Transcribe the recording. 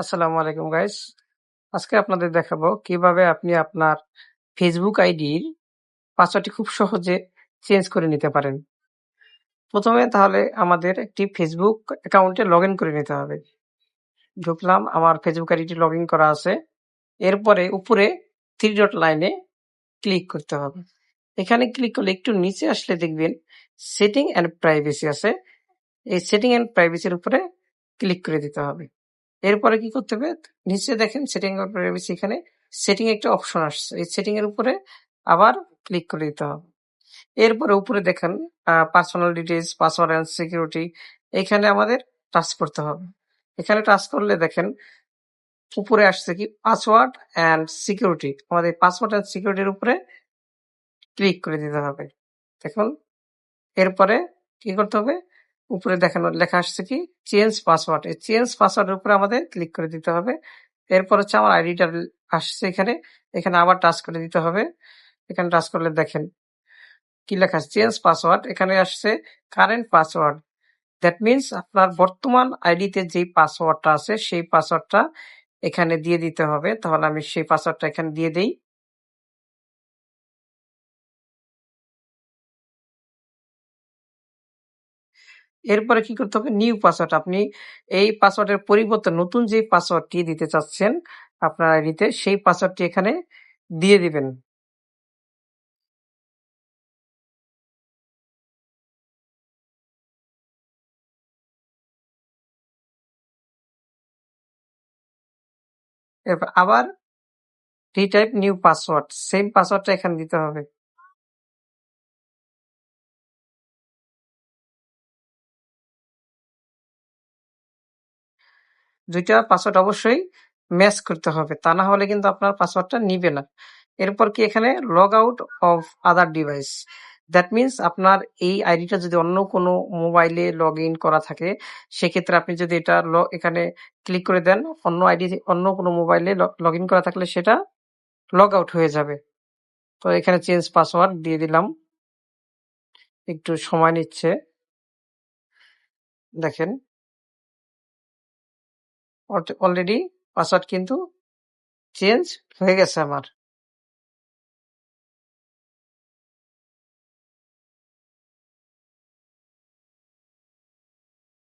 আসসালামু আলাইকুম গাইস। আজকে আপনাদের দেখাবো কিভাবে আপনি আপনার ফেসবুক আইডির পাসওয়ার্ডটি খুব সহজে চেঞ্জ করে নিতে পারেন। প্রথমে তাহলে আমাদের একটি ফেসবুক অ্যাকাউন্টে লগ ইন করে নিতে হবে। ঢুকলাম, আমার ফেসবুক আইডিটি লগ ইন করা আছে। এরপরে উপরে থ্রি ডট লাইনে ক্লিক করতে হবে। এখানে ক্লিক করলে একটু নিচে আসলে দেখবেন সেটিং অ্যান্ড প্রাইভেসি আছে। এই সেটিং অ্যান্ড প্রাইভেসির উপরে ক্লিক করে দিতে হবে। এরপরে কি করতে হবে, নিচে দেখেন সেটিং এর প্রাইভেসি, এখানে সেটিং একটা অপশন আসছে, এই সেটিং এর উপরে আবার ক্লিক করে দিতে হবে। এরপরে উপরে দেখেন personal details, password and security, এখানে আমাদের টাচ করতে হবে। এখানে টাচ করলে দেখেন উপরে আসছে কি পাসওয়ার্ড অ্যান্ড সিকিউরিটি, আমাদের পাসওয়ার্ড অ্যান্ড সিকিউরিটির উপরে ক্লিক করে দিতে হবে। দেখুন এরপরে কি করতে হবে, উপরে দেখানো লেখা আসছে কি চেঞ্জ পাসওয়ার্ড, এই চেঞ্জ পাসওয়ার্ডের উপরে আমাদের ক্লিক করে দিতে হবে। এরপর হচ্ছে আমার আইডিটা আসছে এখানে, এখানে আবার টাচ করে দিতে হবে। এখানে টাচ করলে দেখেন কি লেখা আছে চেঞ্জ পাসওয়ার্ড, এখানে আসছে কারেন্ট পাসওয়ার্ড। দ্যাট মিনস আপনার বর্তমান আইডিতে যেই পাসওয়ার্ডটা আছে সেই পাসওয়ার্ডটা এখানে দিয়ে দিতে হবে। তাহলে আমি সেই পাসওয়ার্ডটা এখানে দিয়ে দিই। এরপরে কি করতে হবে, নিউ পাসওয়ার্ড, আপনি এই পাসওয়ার্ডের পরিবর্তে নতুন যে পাসওয়ার্ডটি দিতে চাচ্ছেন আপনার আইডিতে সেই পাসওয়ার্ডটি এখানে দিয়ে দিবেন। এরপর আবার রিটাইপ নিউ পাসওয়ার্ড, সেম পাসওয়ার্ডটা এখানে দিতে হবে। দুইটা পাসওয়ার্ড অবশ্যই ম্যাচ করতে হবে, তা না হলে কিন্তু আপনার পাসওয়ার্ডটা নিবে না। এরপর কি এখানে log out of other device, that means আপনার এই আইডিটা যদি অন্য কোনো মোবাইলে লগ ইন করা থাকে সেক্ষেত্রে আপনি যদি এটা এখানে ক্লিক করে দেন, অন্য আইডি অন্য কোনো মোবাইলে লগ ইন করা থাকলে সেটা লগ আউট হয়ে যাবে। তো এখানে চেঞ্জ পাসওয়ার্ড দিয়ে দিলাম, একটু সময় নিচ্ছে। দেখেন অলরেডি পাসওয়ার্ড কিন্তু চেঞ্জ হয়ে গেছে আমার।